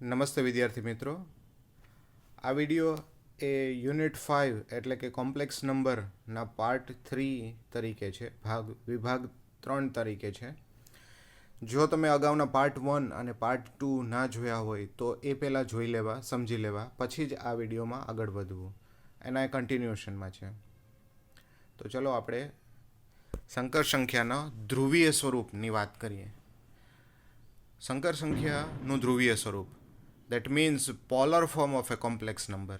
નમસ્તે વિદ્યાર્થી મિત્રો. આ વિડીયો એ યુનિટ 5 એટલે કે કોમ્પ્લેક્સ નંબરના પાર્ટ 3 તરીકે છે, વિભાગ 3 તરીકે છે. જો તમે અગાઉના પાર્ટ 1 અને પાર્ટ 2 ના જોયા હોય તો એ પહેલાં જોઈ લેવા, સમજી લેવા, પછી જ આ વિડીયોમાં આગળ વધવું. એના એ કન્ટિન્યુએશનમાં છે. તો ચલો આપણે સંકર સંખ્યાના ધ્રુવીય સ્વરૂપની વાત કરીએ. સંકર સંખ્યાનું ધ્રુવીય સ્વરૂપ, that means polar form of a complex number.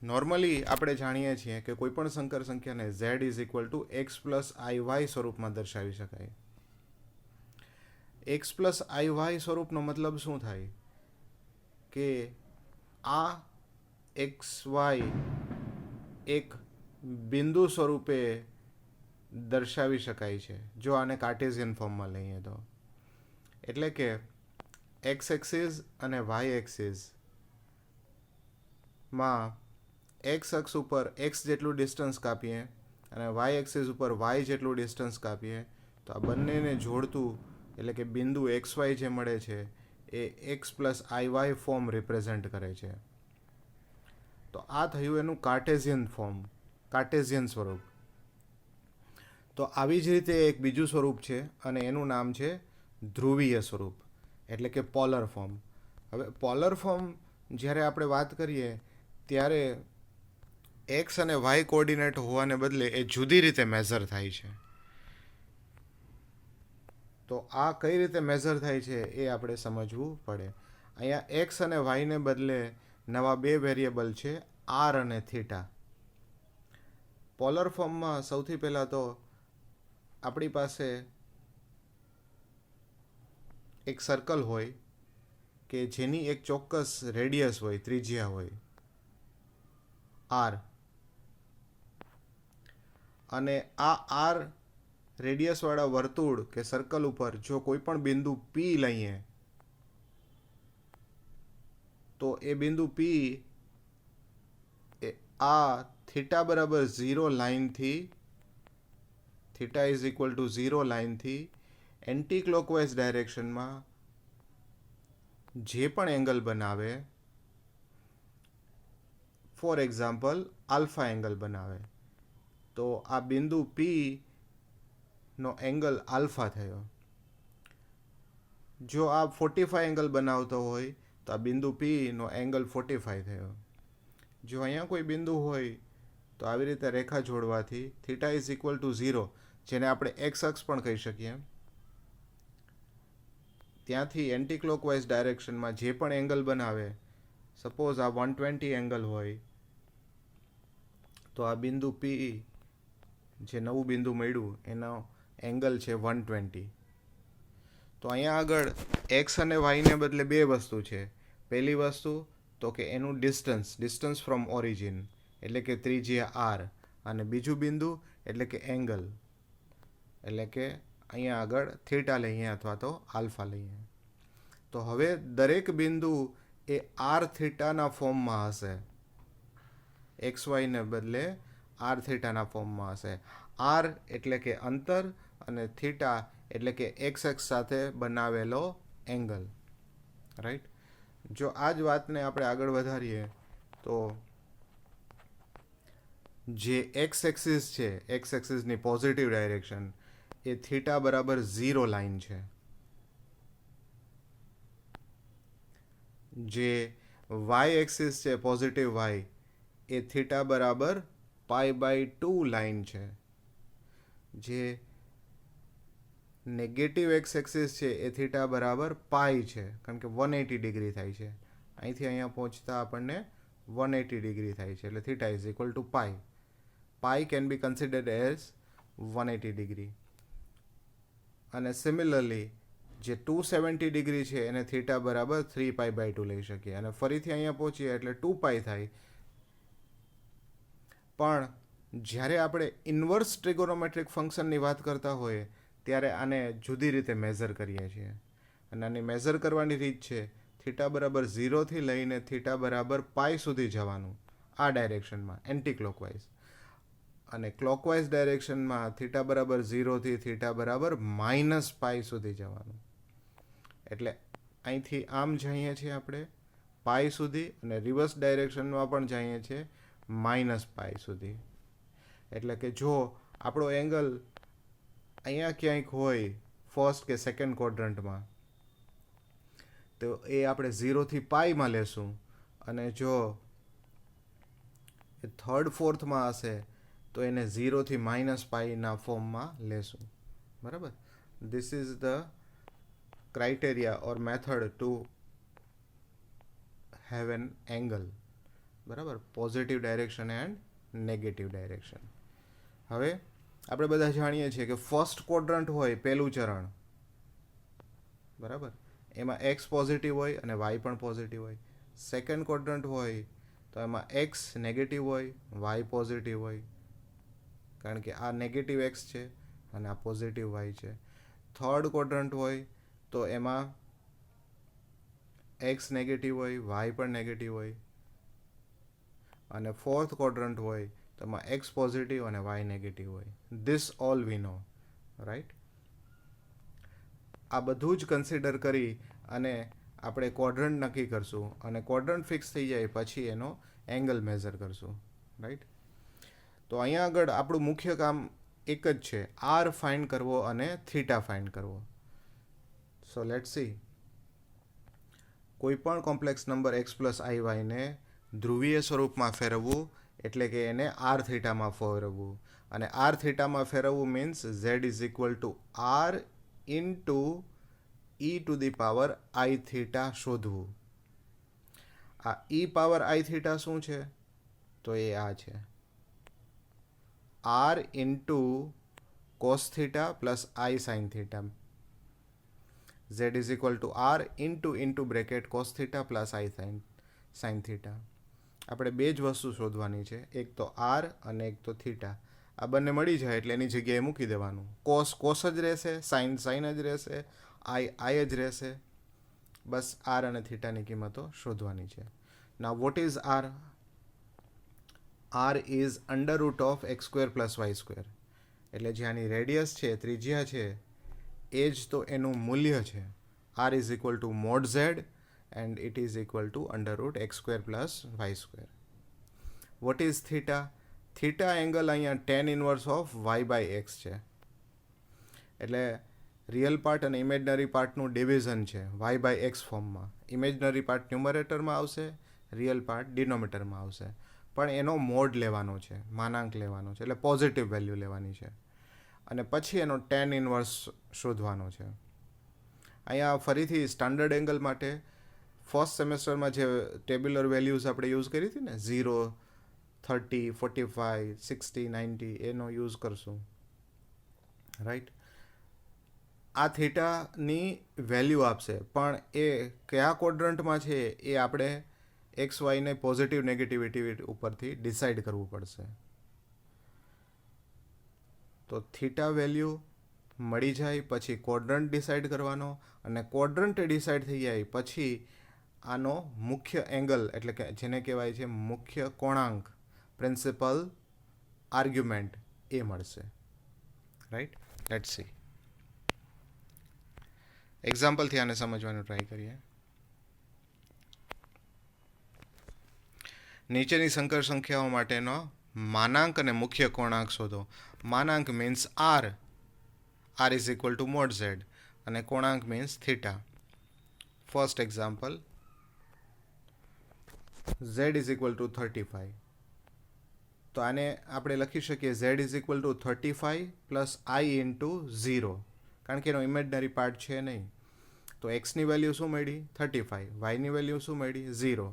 Normally આપણે જાણીએ છીએ કે કોઈ પણ સંકર સંખ્યાને z is equal to x plus i y સ્વરૂપમાં દર્શાવી શકાય. એક્સ પ્લસ આઈ વાય સ્વરૂપનો મતલબ શું થાય કે આ એક્સ વાય એક બિંદુ સ્વરૂપે દર્શાવી શકાય છે જો આને કાર્ટેશિયન ફોર્મમાં લઈએ તો. એટલે કે એક્સ એક્સિસ અને વાય એક્સિસમાં એક્સ અક્ષ ઉપર એક્સ જેટલું ડિસ્ટન્સ કાપીએ અને વાય એક્સિસ ઉપર વાય જેટલું ડિસ્ટન્સ કાપીએ તો આ બંનેને જોડતું એટલે કે બિંદુ એક્સ વાય જે મળે છે એ x plus i Y form represent કરે છે. તો આ થયું એનું કાર્ટેશિયન સ્વરૂપ. તો આવી જ રીતે એક બીજું સ્વરૂપ છે અને એનું નામ છે ધ્રુવીય સ્વરૂપ, એટલે કે પોલર ફોર્મ. હવે પોલર ફોર્મ જ્યારે આપણે વાત કરીએ ત્યારે એક્સ અને વાય કોઓર્ડિનેટ હોવાને બદલે એ જુદી રીતે મેઝર થાય છે. તો આ કઈ રીતે મેઝર થાય છે એ આપણે સમજવું પડે. અહીંયા એક્સ અને વાયને બદલે નવા બે વેરિયેબલ છે, આર અને થીટા. પોલર ફોર્મમાં સૌથી પહેલાં તો આપણી પાસે એક સર્કલ હોય કે જેની એક ચોક્કસ રેડિયસ હોય, ત્રિજ્યા હોય આર, અને આ આર રેડિયસવાળા વર્તુળ કે સર્કલ ઉપર જો કોઈ પણ બિંદુ પી લઈએ તો એ બિંદુ પી આ થીટા બરાબર 0 લાઇનથી, થીટા ઇઝ ઇક્વલ ટુ 0 લાઇનથી એન્ટી ક્લોકવાઇઝ ડાયરેક્શનમાં જે પણ એંગલ બનાવે, ફોર એક્ઝામ્પલ આલ્ફા એંગલ બનાવે, તો આ બિંદુ પી નો એંગલ આલ્ફા થયો. જો આ 45 એંગલ બનાવતો હોય તો આ બિંદુ પી નો એંગલ 45 થયો. જો અહીંયા કોઈ બિંદુ હોય તો આવી રીતે રેખા જોડવાથી થીટા ઇઝ ઇક્વલ ટુ 0, જેને આપણે એક્સ અક્ષ પણ કહી શકીએ, ત્યાંથી એન્ટી ક્લોકવાઇઝ ડાયરેક્શનમાં જે પણ એંગલ બનાવે, સપોઝ આ 120 એંગલ હોય તો આ બિંદુ પી જે નવું બિંદુ મળ્યું એનો એંગલ છે 120. તો અહીંયા આગળ એક્સ અને વાયને બદલે બે વસ્તુ છે. પહેલી વસ્તુ તો કે એનું ડિસ્ટન્સ ફ્રોમ ઓરિજિન એટલે કે ત્રિજ્યા આર, અને બીજું બિંદુ એટલે કે એંગલ એટલે કે અહીંયા આગળ થીટા લઈએ અથવા તો આલ્ફા લઈએ. તો હવે દરેક બિંદુ એ આર થીટાના ફોર્મમાં હશે, એક્સ વાયને બદલે આર થીટાના ફોર્મમાં હશે. આર એટલે કે અંતર અને થીટા એટલે કે એક્સ એક્સ સાથે બનાવેલો એંગલ, રાઈટ. જો આ જ વાતને આપણે આગળ વધારીએ તો જે એક્સ એક્સિસ છે, એક્સ એક્સિસની પોઝિટિવ ડાયરેક્શન એ થીટા બરાબર 0 લાઇન છે. જે વાય એક્સિસ છે, પોઝિટિવ વાય, એ થીટા બરાબર π/2 લાઇન છે. જે નેગેટિવ એક્સ એક્સિસ છે એ થીટા બરાબર પાઈ છે, કારણ કે 180 ડિગ્રી થાય છે. અહીંથી અહીંયા પહોંચતા આપણને 180 ડિગ્રી થાય છે, એટલે theta is equal to pi. Pi can be considered as 180 degree. અને સિમિલરલી જે 270 ડિગ્રી છે એને થીટા બરાબર 3π/2 લઈ શકીએ, અને ફરીથી અહીંયા પહોંચીએ એટલે 2π થાય. પણ જ્યારે આપણે ઇન્વર્સ ટ્રિગોનોમેટ્રિક ફંક્શનની વાત કરતા હોઈએ ત્યારે આને જુદી રીતે મેઝર કરીએ છીએ. અને આની મેઝર કરવાની રીત છે થીટા બરાબર 0થી લઈને થીટા બરાબર પાઈ સુધી જવાનું, આ ડાયરેક્શનમાં એન્ટી ક્લોકવાઇઝ. અને ક્લોકવાઇઝ ડાયરેક્શનમાં થીટા બરાબર 0થી થીટા બરાબર -π સુધી જવાનું. એટલે અહીંથી આમ જઈએ છીએ આપણે પાઈ સુધી, અને રિવર્સ ડાયરેક્શનમાં પણ જઈએ છીએ -π સુધી. એટલે કે જો આપણો એંગલ અહીંયા ક્યાંક હોય ફર્સ્ટ કે સેકન્ડ ક્વોડ્રન્ટમાં, તો એ આપણે 0 થી પાઈમાં લેશું, અને જો એ થર્ડ ફોર્થમાં હશે તો એને 0 થી -πના ફોર્મમાં લેશું. બરાબર? This is the criteria or method to have an angle. બરાબર? Positive direction and negative direction. હવે આપણે બધા જાણીએ છીએ કે ફર્સ્ટ ક્વોડ્રન્ટ હોય પહેલું ચરણ, બરાબર, એમાં એક્સ પોઝિટિવ હોય અને વાય પણ પોઝિટિવ હોય. સેકન્ડ ક્વોડ્રન્ટ હોય તો એમાં એક્સ નેગેટિવ હોય, વાય પોઝિટિવ હોય, કારણ કે આ નેગેટિવ એક્સ છે અને આ પોઝિટિવ વાય છે. થર્ડ ક્વોડ્રન્ટ હોય તો એમાં એક્સ નેગેટિવ હોય, વાય પણ નેગેટિવ હોય, અને ફોર્થ ક્વોડ્રન્ટ હોય તો એમાં એક્સ પોઝિટિવ અને વાય નેગેટિવ હોય. This all we know, right? આ બધું જ કન્સિડર કરી અને આપણે ક્વોડ્રન્ટ નક્કી કરશું, અને ક્વોડ્રન્ટ ફિક્સ થઈ જાય પછી એનો એંગલ મેઝર કરશું, રાઈટ? તો અહીંયા આગળ આપણું મુખ્ય કામ એક જ છે, આર ફાઇન્ડ કરવો અને થીટા ફાઇન્ડ કરવો. So let's see. કોઈ પણ કોમ્પ્લેક્સ નંબર x પ્લસ આઈ વાયને ધ્રુવીય સ્વરૂપમાં ફેરવવું એટલે કે એને આર થીટામાં ફેરવવું. અને આર થીટામાં ફેરવવું means z is equal to r into e⁻i theta શોધવું. આ e⁻i થીટા શું છે? તો એ આ છે, r into cos theta plus i sine theta. z is equal two r into bracket cos theta plus i sine theta. આપણે બે જ વસ્તુ શોધવાની છે, એક તો r અને એક તો થીટા. આ બંને મળી જાય એટલે એની જગ્યાએ મૂકી દેવાનું. કોસ જ રહેશે, સાઇન જ રહેશે, આઈ જ રહેશે. બસ r અને થીટાની કિંમતો શોધવાની છે. નાઉ what is r? r is √(x² + y²). એટલે જે આની રેડિયસ છે, ત્રિજ્યા છે, એ જ તો એનું મૂલ્ય છે. r is equal to mod z and it is equal two √(x² + y²). What is theta? Theta angle અહીંયા tan ઇનવર્સ ઓફ y/x છે. એટલે રિયલ પાર્ટ અને ઇમેજનરી પાર્ટનું ડિવિઝન છે y/x ફોર્મમાં. ઇમેજનરી પાર્ટ ન્યુમરેટરમાં આવશે, રિયલ પાર્ટ ડિનોમિનેટરમાં આવશે. પણ એનો મોડ લેવાનો છે, માનાંક લેવાનો છે, એટલે પોઝિટિવ વેલ્યુ લેવાની છે. અને પછી એનો tan ઇનવર્સ શોધવાનો છે. અહીંયા ફરીથી સ્ટાન્ડર્ડ એંગલ માટે ફર્સ્ટ સેમેસ્ટરમાં જે ટેબ્યુલર વેલ્યુઝ આપણે યુઝ કરી હતી ને, 0, 30, 45, 60, 90, એનો યુઝ કરશું, રાઈટ? આ થીટાની વેલ્યુ આપશે, પણ એ કયા ક્વોડ્રન્ટમાં છે એ આપણે એક્સ વાયને પોઝિટિવ નેગેટિવિટી ઉપરથી ડિસાઇડ કરવું પડશે. તો થીટા વેલ્યુ મળી જાય પછી ક્વોડ્રન્ટ ડિસાઇડ કરવાનો, અને ક્વોડ્રન્ટ ડિસાઇડ થઈ જાય પછી આનો મુખ્ય એંગલ, એટલે કે જેને કહેવાય છે મુખ્ય કોણાંક, પ્રિન્સિપલ આર્ગ્યુમેન્ટ, એ મળશે, રાઈટ? Let's C. એક્ઝામ્પલથી આને સમજવાનું ટ્રાય કરીએ. નીચેની સંકર સંખ્યાઓ માટેનો માનાંક અને મુખ્ય કોણાંક શોધો. માનાંક means r is equal to mod z, અને કોણાંક means theta. First example, z is equal to 35. તો આને આપણે લખી શકીએ z is equal to 35 plus i into 0, કારણ કે એનો ઇમેજનરી પાર્ટ છે નહીં. તો એક્સની વેલ્યુ શું મળી? 35. વાયની વેલ્યુ શું મળી? 0.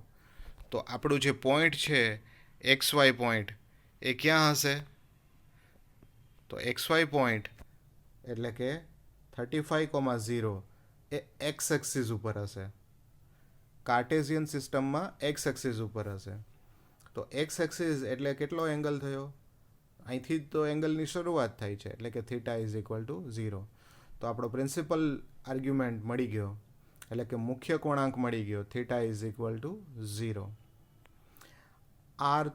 તો આપણું જે પોઈન્ટ છે એક્સ વાય પોઈન્ટ, એ ક્યાં હશે? તો એક્સ વાય પોઈન્ટ એટલે કે 35,0 એ એક્સ એક્સિસ ઉપર હશે. કાર્ટેશિયન સિસ્ટમમાં એક્સ એક્સિસ ઉપર હશે. તો એક્સ એક્સિસ એટલે કેટલો એંગલ થયો? અહીંથી જ તો એંગલની શરૂઆત થાય છે, એટલે કે થીટા ઇઝ ઇક્વલ ટુ 0. તો આપણો પ્રિન્સિપલ આર્ગ્યુમેન્ટ મળી ગયો, એટલે કે મુખ્ય કોણાંક મળી ગયો, theta is equal to 0. R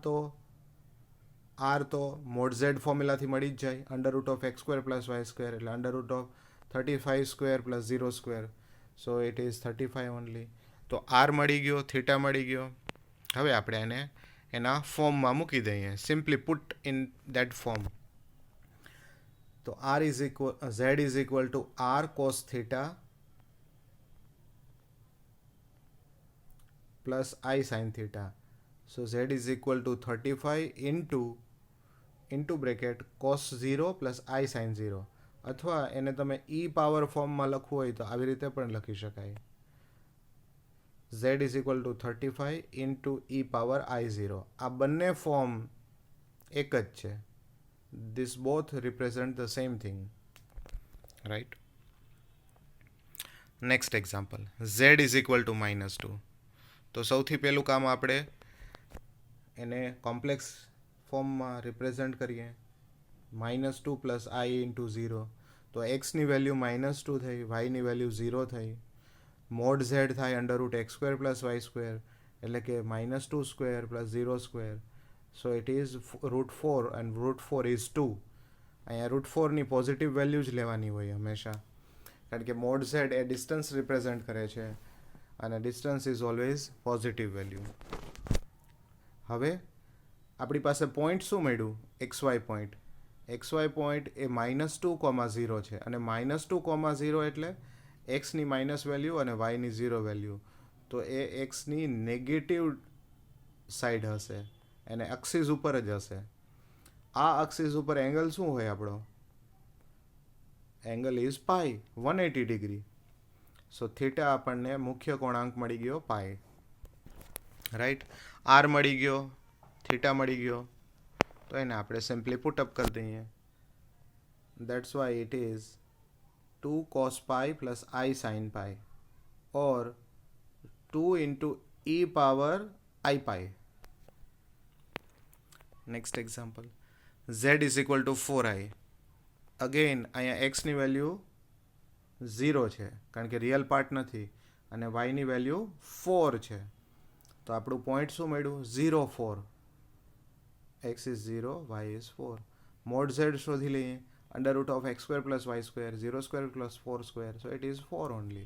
તો મોડ ઝેડ ફોર્મ્યુલાથી મળી જ જાય, √(x² + y², એટલે √35² + 0² સો ઇટ ઇઝ 35 ઓનલી. તો આર મળી ગયો, થીટા મળી ગયો. હવે આપણે એને એના ફોર્મમાં મૂકી દઈએ, simply put in that form. તો r is equal z is equal to r cos theta plus i sine theta. So z is equal to 35 into bracket cos 0 plus i sine 0. અથવા એને તમે ઈ પાવર ફોર્મમાં લખવું હોય તો આવી રીતે પણ લખી શકાય. z is equal to 35 into e power i 0. આ બંને ફોર્મ એક જ છે. This both represent the same thing, right. Next example, z is equal to -2. તો સૌથી પહેલું કામ આપણે એને કોમ્પ્લેક્સ ફોર્મમાં રિપ્રેઝન્ટ કરીએ. -2 પ્લસ આઈ ઇન્ટુ 0. તો એક્સની વેલ્યુ -2 થઈ, વાયની વેલ્યુ 0 થઈ. મોડ ઝેડ થાય √x² પ્લસ y², એટલે કે -2 square plus 0 square. So it is √4 and √4 is 2. અહીંયા √4ની પોઝિટિવ વેલ્યુ જ લેવાની હોય હંમેશા, કારણ કે મોડ ઝેડ એ ડિસ્ટન્સ રિપ્રેઝન્ટ કરે છે અને distance is always positive value. હવે આપણી પાસે પોઈન્ટ શું મળ્યું? XY point. XY પોઈન્ટ એ -2,0 છે અને -2,0 એટલે એક્સની માઇનસ વેલ્યુ અને વાયની 0 વેલ્યુ. તો એ એક્સની નેગેટિવ સાઈડ હશે, એને અક્સિસ ઉપર જ હશે. આ અક્સિસ ઉપર એંગલ શું હોય આપણો? Angle is pi, 180 degree. So theta આપણને મુખ્ય કોણાંક મળી ગયો પાઈ, રાઈટ. આર મળી ગયો, થીટા મળી ગયો, તો એને આપણે સિમ્પલી પુટઅપ કરી દઈએ. That's why it is 2 cos pi plus I sin pi, or 2 into e power I pi. Next example, z is equal to 4i. Again અહીંયા x ની વેલ્યુ 0 છે કારણ કે રિયલ પાર્ટ નથી અને y ની વેલ્યુ 4 છે. તો આપણું પોઈન્ટ શું મળ્યું? 0 4. x is 0, y is 4. Mode z શોધી લઈએ. √x² plus y², 0² plus 4². So it is 4 only.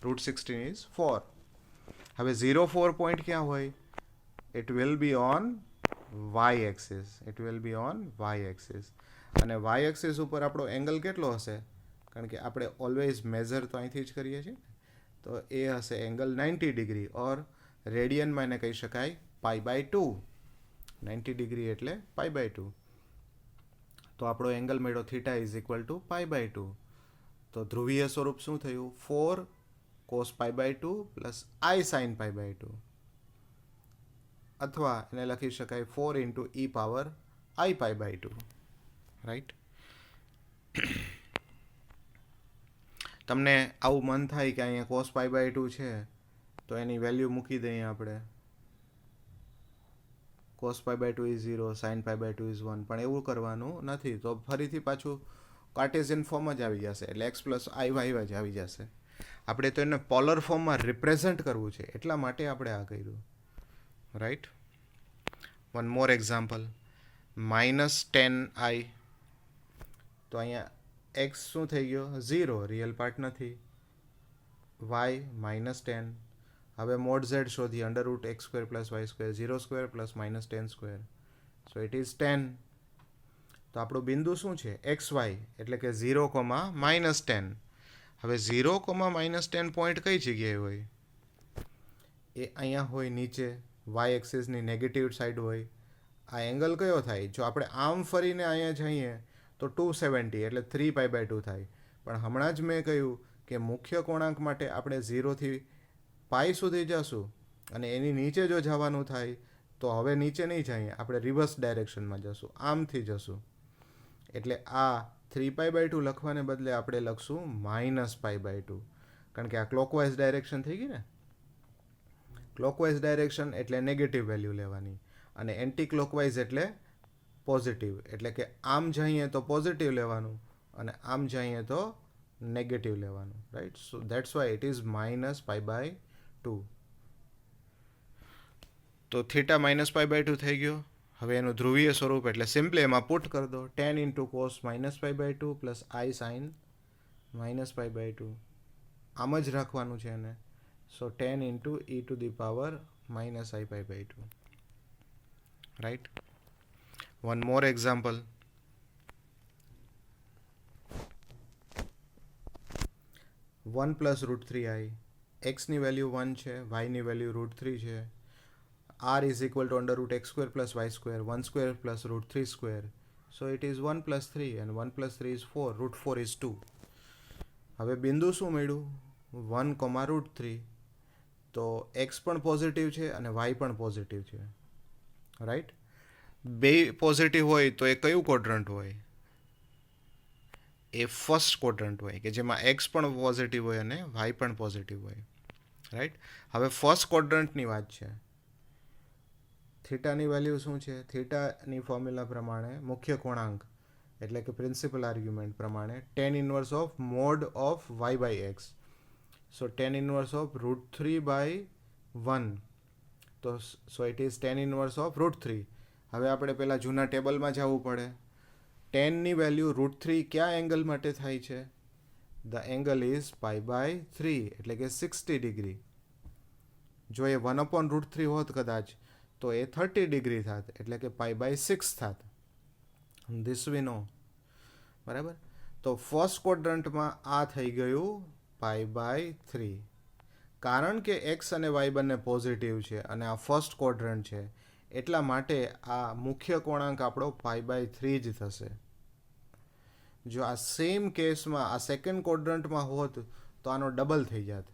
√16 is 4. હવે 0 4 પોઈન્ટ ક્યાં હોય? It will be on y-axis. It will be on y-axis. અને y-axis ઉપર આપણો એંગલ કેટલો હશે? કારણ કે આપણે ઓલવેઝ મેઝર તો અહીંથી જ કરીએ છીએ. તો એ હશે એંગલ 90 ડિગ્રી, ઓર રેડિયનમાં એને કહી શકાય π/2. 90 ડિગ્રી એટલે π/2. તો આપણો એંગલ મળ્યો થીટા ઇઝ ઇક્વલ ટુ π/2. તો ધ્રુવીય સ્વરૂપ શું થયું? 4 cos π/2 પ્લસ I sin π/2. અથવા એને લખી શકાય 4 into e power I π/2, right. તમને આવું મન થાય કે અહીંયા cos π/2 છે તો એની વેલ્યુ મૂકી દઈએ આપણે. cos π/2 is 0, sin π/2 is 1. પણ એવું કરવાનું નથી, તો ફરીથી પાછું કાર્ટેશિયન ફોર્મ જ આવી જશે, એટલે x પ્લસ IY જ આવી જશે. આપણે તો એને પોલર ફોર્મમાં રિપ્રેઝન્ટ કરવું છે, એટલા માટે આપણે આ કર્યું, right. One more example, -10i. તો અહીંયા x શું થઈ ગયો? 0, રિયલ પાર્ટ નથી. y -10. હવે મોડ z શોધી √x² plus y², 0² plus -10². So it is 10. તો આપણું બિંદુ શું છે? XY, એટલે કે 0, -10. હવે 0, -10 પોઈન્ટ કઈ જગ્યાએ હોય? એ અહીંયા હોય નીચે, y એક્સિસની નેગેટિવ સાઈડ હોય. આ એંગલ કયો થાય? જો આપણે આમ ફરીને અહીંયા જઈએ તો 270, એટલે 3π/2 થાય. પણ હમણાં જ મેં કહ્યું કે મુખ્ય કોણાંક માટે આપણે 0 થી પાઈ સુધી જશું અને એની નીચે જો જવાનું થાય તો હવે નીચે નહીં જઈએ, આપણે રિવર્સ ડાયરેક્શનમાં જશું, આમથી જશું. એટલે આ 3π/2 લખવાને બદલે આપણે લખશું -π/2, કારણ કે આ ક્લોકવાઇઝ ડાયરેક્શન થઈ ગઈ ને. ક્લોકવાઇઝ ડાયરેક્શન એટલે નેગેટિવ વેલ્યુ લેવાની અને એન્ટી ક્લોકવાઇઝ એટલે પોઝિટિવ, એટલે કે આમ જઈએ તો પોઝિટિવ લેવાનું અને આમ જઈએ તો નેગેટિવ લેવાનું, right. So that's why it is -π/2. તો થીટા -π/2 થઈ ગયો. હવે એનું ધ્રુવીય સ્વરૂપ એટલે સિમ્પલી એમાં પુટ કરી દો. 10 into cos -π/2 plus I sin -π/2. આમ જ રાખવાનું છે એને. So 10 into e to the power minus I pi by 2. Right. One more example. 1 plus root 3i. એક્સની વેલ્યુ 1 છે, વાયની વેલ્યુ રૂટ 3 છે. r is equal to under root x square plus y square, 1 square plus root 3 square. So it is 1 plus 3 and 1 plus 3 is 4. Root 4 is 2. હવે બિંદુ શું મળ્યું? 1, route 3. તો x પણ positive છે અને y પણ પોઝિટિવ છે. રાઈટ. બે પોઝિટિવ હોય તો એ કયું ક્વોડ્રન્ટ હોય? એ ફર્સ્ટ ક્વોડ્રન્ટ હોય કે જેમાં x પણ પોઝિટિવ હોય અને y પણ પોઝિટિવ હોય. રાઈટ. હવે ફર્સ્ટ ક્વોડ્રન્ટની વાત છે. થીટાની વેલ્યુ શું છે? થીટાની ફોર્મ્યુલા પ્રમાણે મુખ્ય કોણાંક એટલે કે પ્રિન્સિપલ આર્ગ્યુમેન્ટ પ્રમાણે tan inverse of mod of y by x. So tan inverse of root 3 by 1. તો so it is tan inverse of root 3. હવે આપણે પહેલાં જૂના ટેબલમાં જવું પડે. ટેનની વેલ્યુ રૂટ 3 કયા એંગલ માટે થાય છે? The angle is pi by 3 એટલે કે 60 ડિગ્રી. જો એ 1/√3 હોત કદાચ તો એ 30 ડિગ્રી થાત એટલે કે પાઈ બાય 6 થાત. ધીસ વી નો. બરાબર. તો ફર્સ્ટ ક્વોડ્રન્ટમાં આ થઈ ગયું પાઈ બાય 3. કારણ કે એક્સ અને વાય બંને પોઝિટિવ છે અને આ ફર્સ્ટ ક્વોડ્રન્ટ છે એટલા માટે આ મુખ્ય કોણાંક આપણો પાઈ બાય 3 જ થશે. જો આ સેમ કેસમાં આ સેકન્ડ ક્વોડ્રન્ટમાં હોત તો આનો ડબલ થઈ જાત.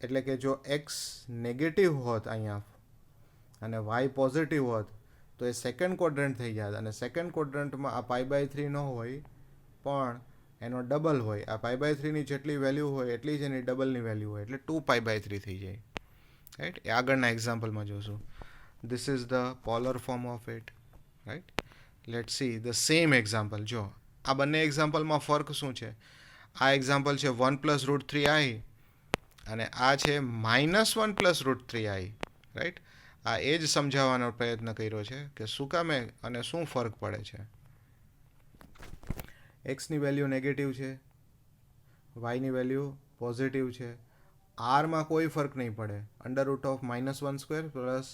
એટલે કે જો એક્સ નેગેટિવ હોત અહીંયા અને વાય પોઝિટિવ હોત તો એ સેકન્ડ ક્વોડ્રન્ટ થઈ જાત અને સેકન્ડ ક્વોડ્રન્ટમાં આ પાઈ બાય 3 ન હોય પણ એનો ડબલ હોય. આ પાઈ બાય 3ની જેટલી વેલ્યુ હોય એટલી જ એની ડબલની વેલ્યુ હોય એટલે 2 પાઈ બાય 3 થઈ જાય. રાઈટ. એ આગળના એક્ઝામ્પલમાં જોશું. This is the polar form of it. Right. Let see the same example. જો આ બંને એક્ઝામ્પલમાં ફર્ક શું છે? આ એક્ઝામ્પલ છે 1 પ્લસ રૂટ 3i અને આ છે -1 પ્લસ રૂટ 3i. રાઈટ. આ એ જ સમજાવવાનો પ્રયત્ન કર્યો છે કે શું કામે અને શું ફરક પડે છે. એક્સની વેલ્યુ નેગેટિવ છે, વાયની વેલ્યુ પોઝિટિવ છે. આરમાં કોઈ ફર્ક નહીં પડે. Under root of -1 square plus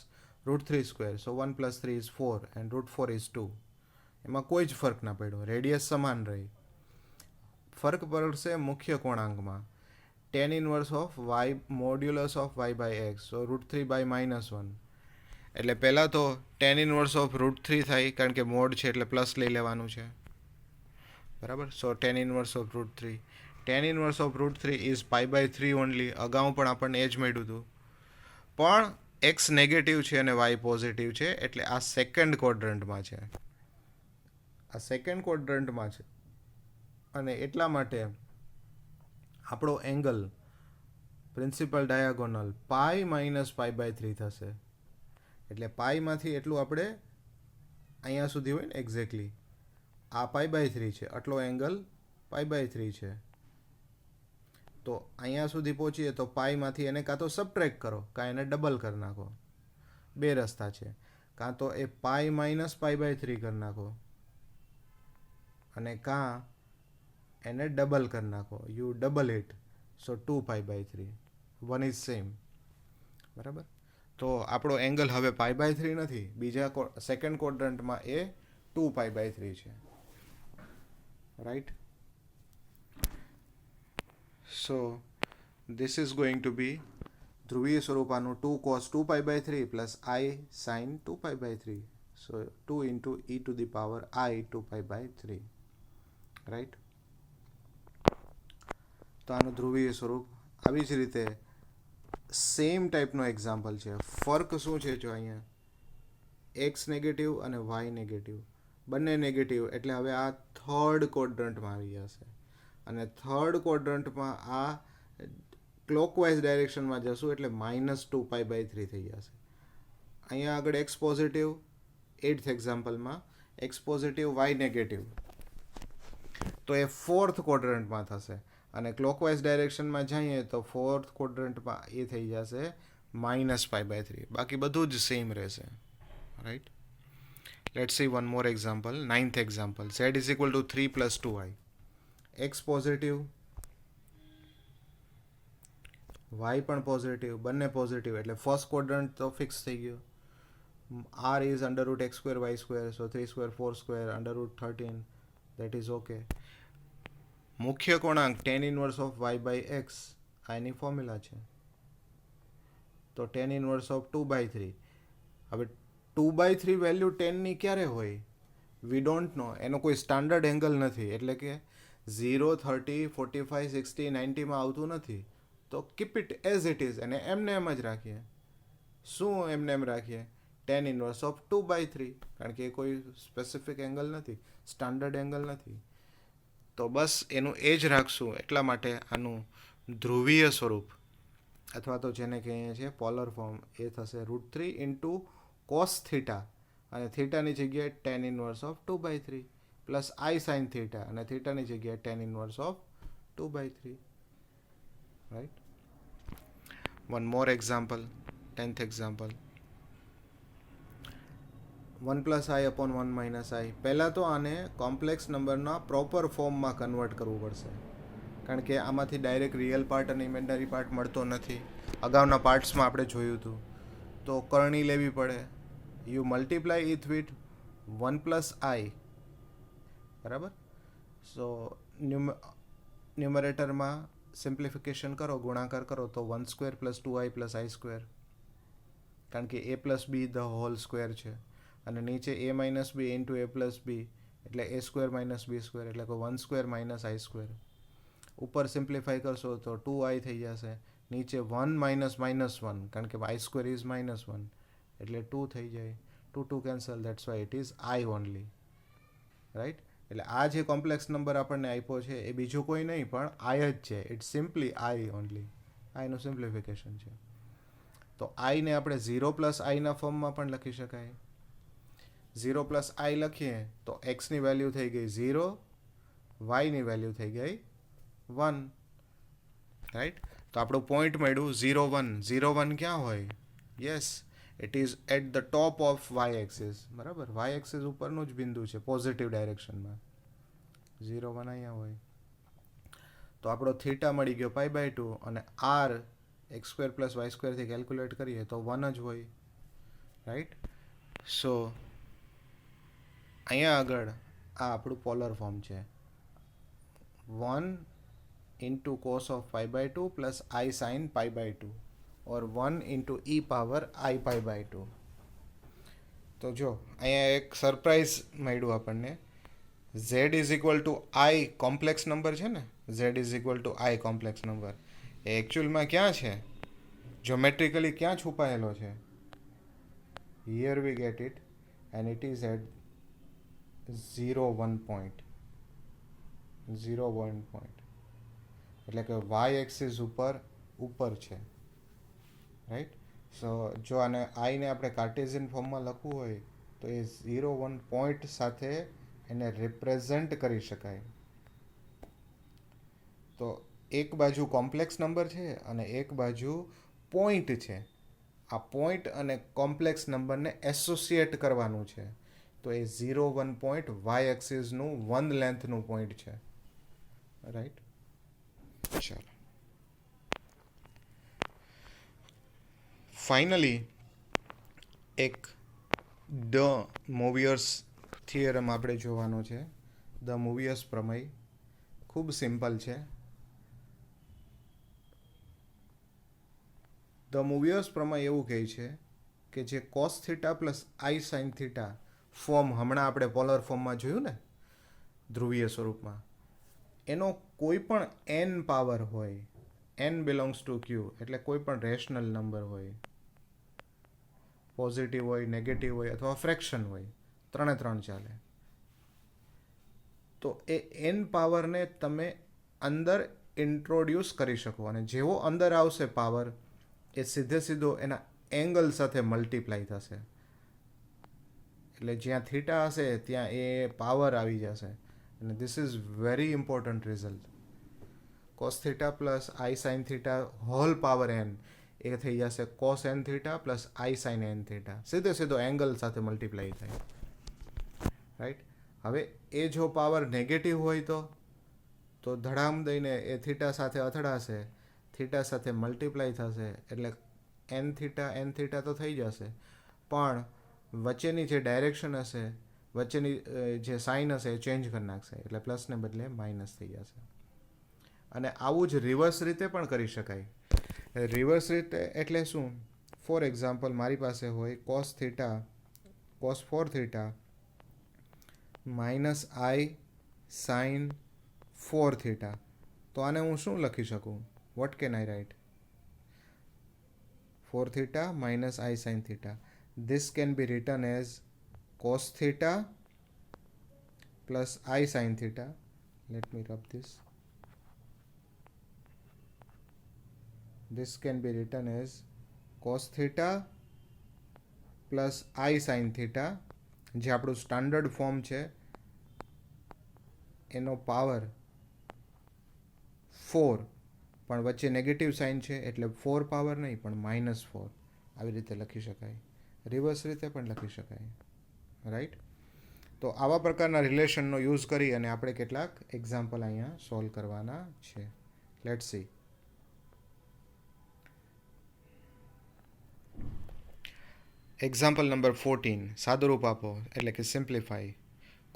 root 3 square. So 1 plus 3 is 4 and root 4 is 2. એમાં કોઈ જ ફર્ક ના પડ્યો. રેડિયસ સમાન રહી. ફર્ક પડશે મુખ્ય કોણાંકમાં. tan inverse of y modulus of y by x. So root 3 by -1. એટલે પહેલાં તો tan ઇનવર્સ ઓફ રૂટ 3 થાય કારણ કે મોડ છે એટલે પ્લસ લઈ લેવાનું છે. બરાબર. So tan inverse of root 3. tan inverse of root 3 is pi by 3 only. અગાઉ પણ આપણને એ જ મળ્યું હતું. પણ એક્સ નેગેટિવ છે અને વાય પોઝિટિવ છે એટલે આ સેકન્ડ ક્વોડ્રન્ટમાં છે. આ સેકન્ડ ક્વોડ્રન્ટમાં છે અને એટલા માટે આપણો angle principal diagonal pi minus pi by 3 થશે. એટલે પાઈમાંથી એટલું આપણે અહીંયા સુધી હોય ને એક્ઝેક્ટલી આ પાઈ બાય 3 છે, આટલો એંગલ પાઈ બાય 3 છે. તો અહીંયા સુધી પહોંચીએ તો પાઈમાંથી એને કાં તો સબટ્રેક્ટ કરો કાં એને ડબલ કરી નાખો. બે રસ્તા છે. કાં તો એ પાઈ માઇનસ પાઈ બાય 3 કરી નાખો અને કાં એને ડબલ કરી નાખો. You double it. So 2 pi by 3. One is same. બરાબર. તો આપણો એંગલ હવે પાઈ બાય 3 નથી. બીજા સેકન્ડ ક્વોડ્રન્ટમાં એ 2 પાઈ બાય 3 છે. Right. So this is going to be ધ્રુવીય સ્વરૂપ આનું 2 cos 2 pi by 3 plus I sin 2 pi by 3. So 2 into e to the power I 2 pi by 3. Right. તો આનું ધ્રુવીય સ્વરૂપ. આવી જ રીતે સેમ ટાઈપનો એક્ઝામ્પલ છે. ફર્ક શું છે? જો અહીંયા એક્સ નેગેટિવ અને વાય નેગેટિવ બંને નેગેટિવ એટલે હવે આ થર્ડ ક્વોડ્રન્ટમાં આવી જશે અને થર્ડ ક્વોડ્રન્ટમાં આ ક્લોકવાઇઝ ડાયરેક્શનમાં જશું એટલે -2 પાઈ બાય 3 થઈ જશે. અહીંયા આગળ એક્સ પોઝિટિવ 8th એક્ઝામ્પલમાં એક્સ પોઝિટિવ વાય નેગેટિવ તો એ ફોર્થ ક્વોડ્રન્ટમાં થશે અને ક્લોકવાઇઝ ડાયરેક્શનમાં જઈએ તો ફોર્થ ક્વોડ્રન્ટમાં એ થઈ જશે -પાઈ બાય 3. બાકી બધું જ સેમ રહેશે. Right. Let's see one more example. 9th example. z is equal to 3 plus 2i. X positive y પણ પોઝિટિવ, બંને પોઝિટિવ, એટલે ફર્સ્ટ ક્વોડ્રન્ટ તો ફિક્સ થઈ ગયો. r is under root x square y square, so 3 square 4 square under root 13, that is okay. મુખ્ય કોણાંક tan inverse of y by x આ એની formula છે. તો tan inverse of 2/3. હવે 2/3 વેલ્યુ 10 ની ક્યારે હોય? We don't know. એનો કોઈ સ્ટાન્ડર્ડ એંગલ નથી, એટલે કે 0, 30, 45, 60, 90 આવતું નથી. તો keep it as it is, અને એમને એમ જ રાખીએ. શું એમને એમ રાખીએ? tan ઇનવર્સ ઓફ 2/3, કારણ કે એ કોઈ સ્પેસિફિક એંગલ નથી, સ્ટાન્ડર્ડ એંગલ નથી. તો બસ એનું એ જ રાખશું. એટલા માટે આનું ધ્રુવીય સ્વરૂપ, અથવા તો જેને કહીએ છીએ પોલર ફોર્મ, એ થશે √3 ઇન્ટુ કોસ થીટા, અને થીટાની જગ્યાએ tan inverse of 2/3 plus i sine theta, અને થીટાની જગ્યાએ tan inverse of 2/3. Right. One more example, 10th example. 1 plus i upon 1 minus i. પહેલાં તો આને કોમ્પ્લેક્સ નંબરના પ્રોપર ફોર્મમાં કન્વર્ટ કરવું પડશે, કારણ કે આમાંથી ડાયરેક્ટ રિયલ પાર્ટ અને ઇમેજનરી પાર્ટ મળતો નથી. અગાઉના પાર્ટ્સમાં આપણે જોયું હતું. તો કરણી લેવી પડે. You multiply it with 1 plus i, બરાબર. સો ન્યુમરેટરમાં સિમ્પ્લિફિકેશન કરો, ગુણાકાર કરો, તો 1 square plus 2i plus i square, કારણ કે a plus b the whole square છે. અને નીચે a minus b into a plus b, એટલે a square minus b square, એટલે કે 1 સ્ક્વેર માઇનસ આઈ સ્ક્વેર. ઉપર સિમ્પ્લિફાઈ કરશો તો 2i થઈ જશે. નીચે 1 માઇનસ માઇનસ 1, કારણ કે આઈ સ્ક્વેર ઇઝ -1, એટલે 2 થઈ જાય. 2 2 cancel, that's why it is i only. Right. એટલે આ જે કોમ્પ્લેક્સ નંબર આપણને આપ્યો છે એ બીજું કોઈ નહીં પણ i જ છે. It's simply i only. આ એનું સિમ્પ્લિફિકેશન છે. તો આઈને આપણે 0 પ્લસ આઈના ફોર્મમાં પણ લખી શકાય. 0 પ્લસ આઈ લખીએ તો એક્સની વેલ્યુ થઈ ગઈ 0, વાયની વેલ્યુ થઈ ગઈ 1. રાઈટ. તો આપણું પોઈન્ટ મળ્યું 0 1. 0 1 ક્યાં હોય? Yes, it is at the top of y axis. બરાબર, વાય એક્સિસ ઉપરનું જ બિંદુ છે પોઝિટિવ ડાયરેક્શનમાં. 0 1 અહીંયા હોય. તો આપણો થીટા મળી ગયો π/2, અને r x square plus y સ્ક્વેરથી કેલ્ક્યુલેટ કરીએ તો 1 જ હોય. રાઈટ. સો અહીંયા આગળ આ આપણું પોલર ફોર્મ છે. 1 into cos of π/2 plus i sine π/2, or 1 into e power i π/2. તો જો અહીંયા એક સરપ્રાઈઝ મળ્યું આપણને. z is equal to i complex number છે ને, z is equal to i complex number, એ એકચ્યુઅલમાં ક્યાં છે? જ્યોમેટ્રિકલી ક્યાં છુપાયેલો છે? Here we get it, and it is at 0 1 point. 0 1 point, એટલે કે વાય એક્સિસ ઉપર છે. રાઈટ. સો જો આને આઈને આપણે કાર્ટેઝિયન ફોર્મમાં લખવું હોય તો એ 0 1 પોઈન્ટ સાથે એને રિપ્રેઝન્ટ કરી શકાય. તો એક બાજુ કોમ્પ્લેક્સ નંબર છે અને એક બાજુ પોઈન્ટ છે. આ પોઈન્ટ અને કોમ્પ્લેક્સ નંબરને એસોસિએટ કરવાનું છે. તો એ 0 1 પોઈન્ટ વાય એક્સિસનું 1 લેન્થનું પોઈન્ટ છે. રાઈટ. ચાલો, ફાઇનલી એક ધ મોવિયર્સ થિયરમ આપણે જોવાનો છે. ધ મોવિયર્સ પ્રમેય ખૂબ સિમ્પલ છે. ધ મોવિયર્સ પ્રમેય એવું કહે છે કે જે cos theta plus i sine theta form હમણાં આપણે પોલર ફોર્મમાં જોયું ને, ધ્રુવીય સ્વરૂપમાં, એનો કોઈ પણ n પાવર હોય, n બિલોંગ્સ ટુ q, એટલે કોઈ પણ રેશનલ નંબર હોય, પોઝિટિવ હોય, નેગેટિવ હોય, અથવા ફ્રેક્શન હોય, 3 ચાલે. તો એ n પાવરને તમે અંદર ઇન્ટ્રોડ્યુસ કરી શકો, અને જેવો અંદર આવશે પાવર, એ સીધો એના એંગલ સાથે મલ્ટીપ્લાય થશે. એટલે જ્યાં થીટા હશે ત્યાં એ પાવર આવી જશે. અને this is very important result. Cos theta plus i sine theta whole power n, એ થઈ જશે cos n theta plus i sign n theta. સીધો એંગલ સાથે મલ્ટીપ્લાય થાય. રાઈટ. હવે એ જો પાવર નેગેટિવ હોય તો ધડામ દઈને એ થીટા સાથે અથડાશે, થીટા સાથે મલ્ટીપ્લાય થશે એટલે એન થીટા તો થઈ જશે, પણ વચ્ચેની જે ડાયરેક્શન હશે, વચ્ચેની જે સાઇન હશે એ ચેન્જ કરી નાખશે, એટલે પ્લસને બદલે માઇનસ થઈ જશે. અને આવું જ રિવર્સ રીતે પણ કરી શકાય. રિવર્સ રીતે એટલે શું? ફોર એક્ઝામ્પલ, મારી પાસે હોય cos 4 theta minus i sign 4 theta. તો આને હું શું લખી શકું? What can I write? 4 theta minus I sin theta. This can be written as cos theta plus I sin theta. Let me rub this. This can be written as cos theta plus I sin theta, જે આપણું standard form છે એનો power 4, પણ વચ્ચે negative sign છે એટલે 4 power નહીં પણ -4, આવી રીતે લખી શકાય. રિવર્સ રીતે પણ લખી શકાય. રાઈટ? તો આવા પ્રકારના રિલેશનનો યુઝ કરી અને આપણે કેટલાક એક્ઝામ્પલ અહીંયા સોલ્વ કરવાના છે. Let's C. એક્ઝામ્પલ નંબર 14, સાદુરૂપ આપો એટલે કે simplify.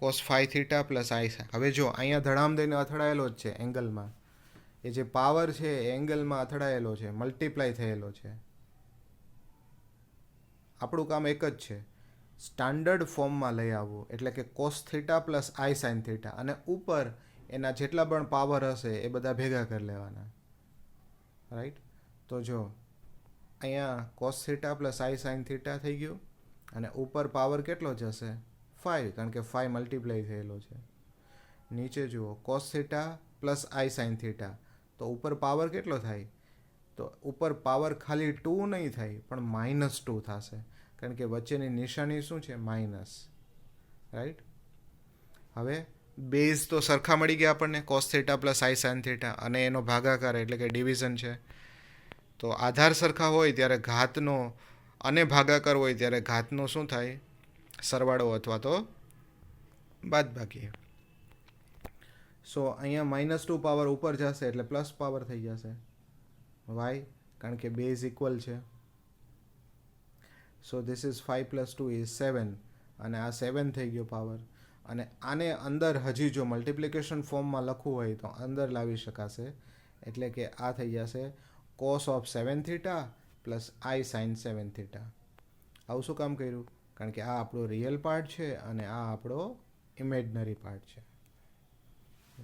cos 5 theta plus i sign. હવે જો અહીંયા ધડામ દઈને અથડાયેલો જ છે એંગલમાં, એ જે પાવર છે એ એંગલમાં અથડાયેલો છે, મલ્ટીપ્લાય થયેલો છે. આપણું કામ એક જ છે, સ્ટાન્ડર્ડ ફોર્મમાં લઈ આવવું, એટલે કે cos theta plus i sine theta, અને ઉપર એના જેટલા પણ પાવર હશે એ બધા ભેગા કરી લેવાના. રાઈટ? તો જો અહીંયા cos theta plus i sine theta થઈ ગયું, અને ઉપર પાવર કેટલો જશે? 5, કારણ કે 5 મલ્ટીપ્લાય થયેલો છે. નીચે જુઓ cos theta plus i sine theta, તો ઉપર પાવર કેટલો થાય? તો ઉપર પાવર ખાલી 2 નહીં થાય પણ -2 થશે, કારણ કે વચ્ચેની નિશાની શું છે? માઇનસ. રાઈટ? હવે બેઝ તો સરખા મળી ગયા આપણને, cos theta plus i sine theta, અને એનો ભાગાકાર એટલે કે ડિવિઝન છે. તો આધાર સરખા હોય ત્યારે ઘાતનો, અને ભાગાકાર હોય ત્યારે ઘાતનો શું થાય? સરવાળો અથવા તો બાદબાકી. સો અહીંયા -2 પાવર ઉપર જશે એટલે પ્લસ પાવર થઈ જશે. વાય? કારણ કે બેઝ ઇક્વલ છે. સો ધીસ ઇઝ 5 + 2 ઇઝ 7, અને આ 7 થઈ ગયો પાવર. અને આને અંદર હજી જો મલ્ટિપ્લિકેશન ફોર્મમાં લખવું હોય તો અંદર લાવી શકાશે, એટલે કે આ થઈ જશે cos of 7 theta plus i sine 7 theta. આવું શું કામ કર્યું? કારણ કે આ આપણો રિયલ પાર્ટ છે અને આ આપણો ઇમેજનરી પાર્ટ છે.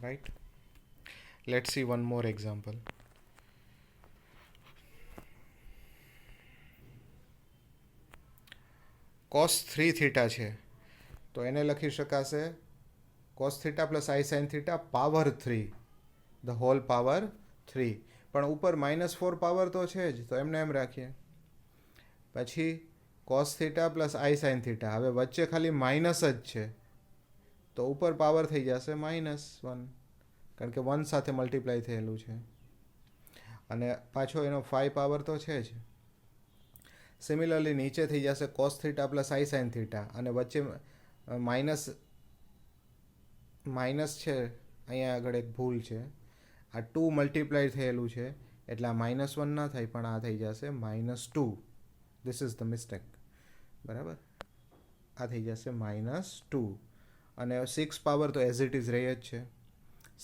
Right? Let's see one more example. cos 3 theta છે, તો એને લખી શકાશે cos theta plus i sine theta power 3, the whole power 3. પણ ઉપર -4 પાવર તો છે જ, તો એમને એમ રાખીએ. પછી cos theta plus i sine theta, હવે વચ્ચે ખાલી માઇનસ જ છે, તો ઉપર પાવર થઈ જશે -1, કારણ કે 1 સાથે મલ્ટીપ્લાય થયેલું છે, અને પાછો એનો 5 પાવર તો છે જ. સિમિલરલી નીચે થઈ જશે cos theta plus i sine theta, અને વચ્ચે માઇનસ છે, અહીંયા આગળ એક ભૂલ છે, આ 2 મલ્ટીપ્લાય થયેલું છે એટલે આ -1 ના થાય પણ આ થઈ જશે -2. This is the mistake. બરાબર? આ થઈ જશે -2, અને 6 પાવર તો એઝ ઇટ ઇઝ રહી જ છે.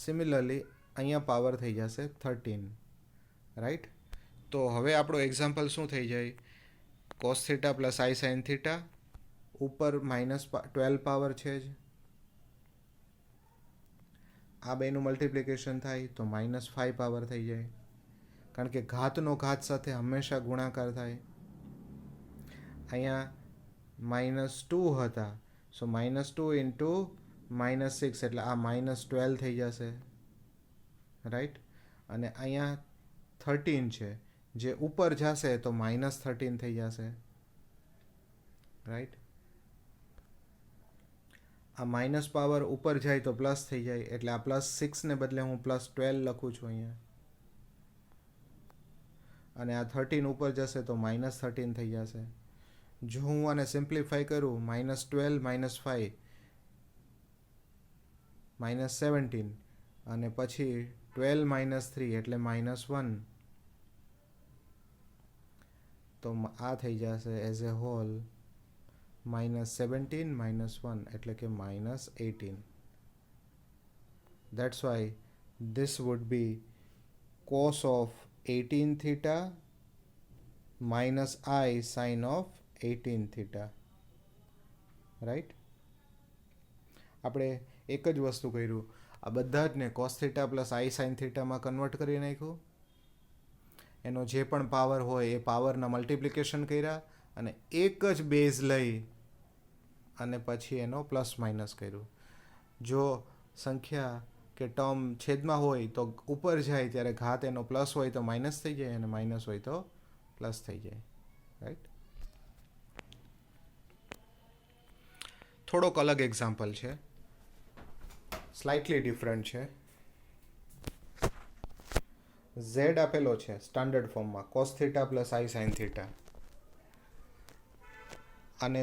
સિમિલરલી અહીંયા પાવર થઈ જશે 13. રાઈટ? તો હવે આપણો એક્ઝામ્પલ શું થઈ જાય? cos theta plus i sine theta, ઉપર -12 પાવર છે જ, આ બેનું મલ્ટિપ્લિકેશન થાય તો -5 પાવર થઈ જાય, કારણ કે ઘાતનો ઘાત સાથે હંમેશા ગુણાકાર થાય. અહીંયા -2 હતા, સો -2 ઇન્ટુ -6 એટલે આ -12 થઈ જશે. રાઈટ? અને અહીંયા 13 છે, જે ઉપર જશે તો -13 થઈ જશે. રાઈટ? આ માઇનસ પાવર ઉપર જાય તો પ્લસ થઈ જાય, એટલે આ +6 ને બદલે હું +12 લખું છું અહીંયા, અને આ 13 ઉપર જશે તો -13 થઈ જશે. જો હું આને સિમ્પ્લિફાઈ કરું, -12 -5 -17, અને પછી 12 - 3 એટલે -1, તો આ થઈ જશે એઝ એ હોલ -17 -1 એટલે કે -18. That's why this would be cos of 18 theta minus I sin of 18 theta. Right. આપણે એક જ વસ્તુ કર્યું, આ બધા જ ને cos theta plus I sin theta માં કન્વર્ટ કરી નાખ્યું. એનો જે પણ પાવર હોય એ પાવરના મલ્ટિપ્લિકેશન કર્યા અને એક જ બેઝ લઈ અને પછી એનો પ્લસ માઇનસ કર્યું. જો સંખ્યા કે ટર્મ છેદમાં હોય તો ઉપર જાય ત્યારે ઘાત એનો પ્લસ હોય તો માઇનસ થઈ જાય અને માઇનસ હોય તો પ્લસ થઈ જાય. રાઈટ. થોડોક અલગ એક્ઝામ્પલ છે, સ્લાઇટલી ડિફરન્ટ છે. ઝેડ આપેલો છે સ્ટાન્ડર્ડ ફોર્મમાં cos theta plus i sine theta, અને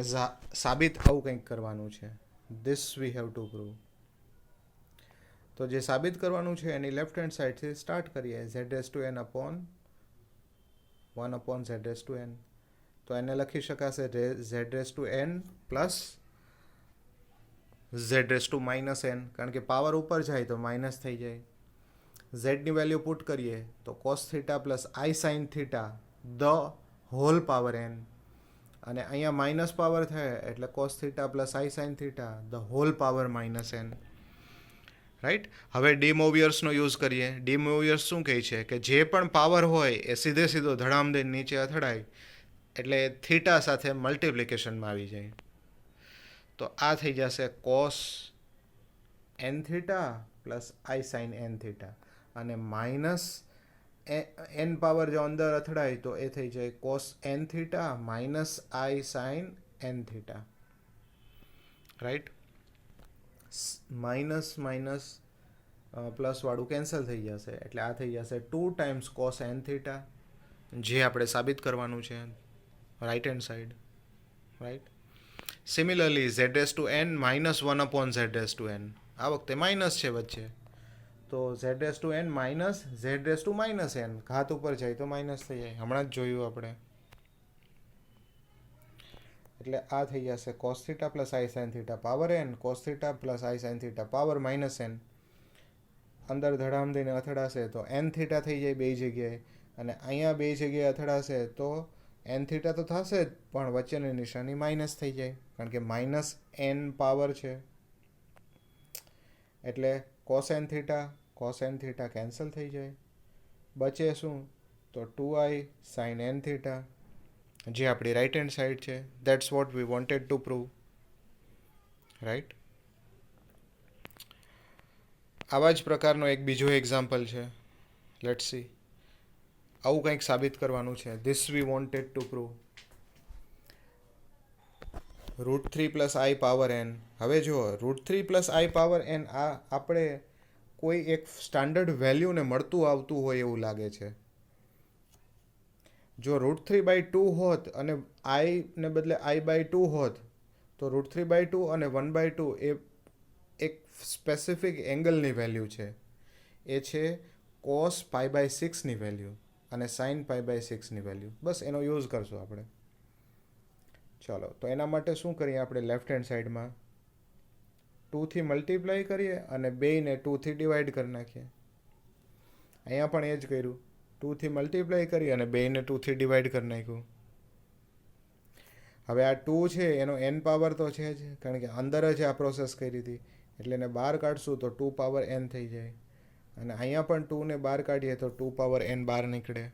સાબિત આવું કંઈક કરવાનું છે. This we have to prove. તો જે સાબિત કરવાનું છે એની લેફ્ટ હેન્ડ સાઈડથી સ્ટાર્ટ કરીએ. Z raise to n upon 1 upon z raise to n. તો એને લખી શકાશે z raise to n plus z raise to minus n, કારણ કે પાવર ઉપર જાય તો માઇનસ થઈ જાય. ઝેડની વેલ્યુ પુટ કરીએ તો cos theta plus i sine theta the whole power n, અને અહીંયા માઇનસ પાવર થાય એટલે cos theta plus i sine theta the whole power minus n. Right. હવે ડી મોવિયર્સનો યુઝ કરીએ. ડી મોવિયર્સ શું કહે છે કે જે પણ પાવર હોય એ સીધો ધડામ દઈને નીચે અથડાય એટલે થીટા સાથે મલ્ટિપ્લિકેશનમાં આવી જાય. તો આ થઈ જશે cos n theta plus i sine n theta, અને માઇનસ એન પાવર જો અંદર અથડાય તો એ થઈ જાય cos n theta minus i sine n theta. Right. Minus minus plus વાળું કેન્સલ થઈ જશે એટલે આ થઈ જશે 2 ટાઈમ્સ કોસ એન થીટા, જે આપણે સાબિત કરવાનું છે right hand side. Right. Similarly z raise to n minus 1 upon z raise to n, આ વખતે માઇનસ છે વચ્ચે, તો z raise to n minus z raise to minus n, ઘાત ઉપર જાય તો માઇનસ થઈ જાય, હમણાં જ જોયું આપણે. એટલે આ થઈ જશે cos theta plus i sine theta power n, cos theta plus i sine theta power minus n. અંદર ધડામ દઈને અથડાશે તો એન થીટા થઈ જાય બે જગ્યાએ, અને અહીંયા બે જગ્યાએ અથડાશે તો એન થીટા તો થશે જ, પણ વચ્ચેની નિશાની માઇનસ થઈ જાય કારણ કે માઇનસ એન પાવર છે. એટલે કોસ એન થીટા કેન્સલ થઈ જાય. બચે શું? તો 2i સાઇન એન થીટા, જે આપણી રાઈટ હેન્ડ સાઈડ છે. That's what we wanted to prove. Right. આવા જ પ્રકારનો એક બીજો એક્ઝામ્પલ છે. Let's see. આવું કંઈક સાબિત કરવાનું છે. This we wanted to prove. √3 plus i power n. હવે જુઓ, √3 પ્લસ આઈ પાવર એન આ આપણે કોઈ એક સ્ટાન્ડર્ડ વેલ્યુને મળતું આવતું હોય એવું લાગે છે. જો √3/2 હોત અને આઈને બદલે i/2 હોત તો √3/2 અને 1/2 એ એક સ્પેસિફિક એંગલની વેલ્યુ છે. એ છે cos π/6ની વેલ્યુ અને sin π/6ની વેલ્યુ. બસ એનો યુઝ કરશું આપણે. ચાલો, તો એના માટે શું કરીએ આપણે? લેફ્ટ હેન્ડ સાઈડમાં 2 થી મલ્ટીપ્લાય કરીએ અને બેયને 2 થી ડિવાઈડ કરી નાખીએ. અહીંયા પણ એ જ કર્યું. 2 થી મલ્ટીપ્લાય કરી અને બેયને 2 થી ડિવાઈડ કરી નાખ્યું. હવે આ 2 છે એનો n પાવર તો છે જ, કારણ કે અંદર જ આ પ્રોસેસ કરી હતી, એટલે એને બહાર કાઢશું તો 2 પાવર n થઈ જાય. અને અહીંયા પણ 2 ને બહાર કાઢીએ તો 2 પાવર n બહાર નીકળે.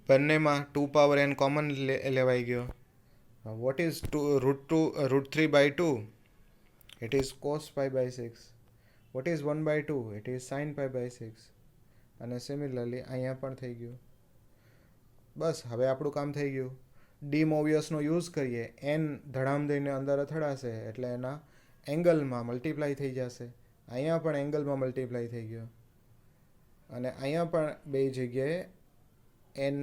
બંનેમાં 2 પાવર n કોમન લેવાઈ ગયો. What is √3/2? It is cos π/6. What is 1/2? It is sin π/6. અને સિમિલરલી અહીંયા પણ થઈ ગયું. બસ હવે આપણું કામ થઈ ગયું. ડી મોવિયસનો યુઝ કરીએ. n ધડામ દઈને અંદર અથડાશે એટલે એના એંગલમાં મલ્ટીપ્લાય થઈ જશે. અહીંયા પણ એંગલમાં મલ્ટીપ્લાય થઈ ગયો, અને અહીંયા પણ બે જગ્યાએ n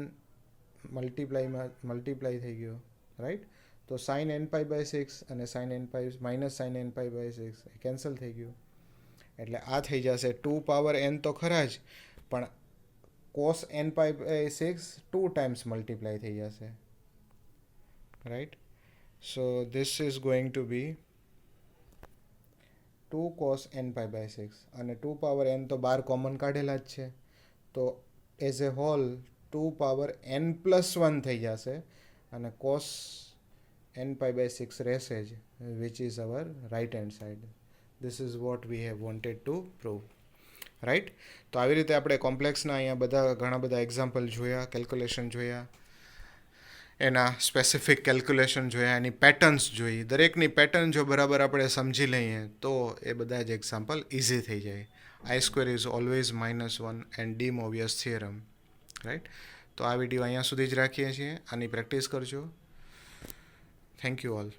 મલ્ટીપ્લાય થઈ ગયો. રાઈટ. તો sin nπ/6 અને માઇનસ sin nπ/6 એ કેન્સલ થઈ ગયું. એટલે આ થઈ જશે 2 પાવર n તો ખરા જ, પણ cos n pi by 6 2 times multiply થઈ જશે, right. So this is going to be 2 cos n pi by 6 અને 2 પાવર n તો બાર કોમન કાઢેલા જ છે, તો as a whole 2 power n plus 1 થઈ જશે અને cos n pi by 6 રહેશે જ, which is our right hand side. This is what we have wanted to prove, right. તો આવી રીતે આપણે કોમ્પ્લેક્સના અહીંયા ઘણા બધા એક્ઝામ્પલ જોયા, કેલ્ક્યુલેશન જોયા, એના સ્પેસિફિક કેલ્ક્યુલેશન જોયા, એની પેટર્ન્સ જોઈ. દરેકની પેટર્ન જો બરાબર આપણે સમજી લઈએ તો એ બધા જ એક્ઝામ્પલ ઇઝી થઈ જાય. I² is always -1 and de Moivre theorem, right. તો આ વિડીયો અહીંયા સુધી જ રાખીએ છીએ. આની પ્રેક્ટિસ કરજો. Thank you all.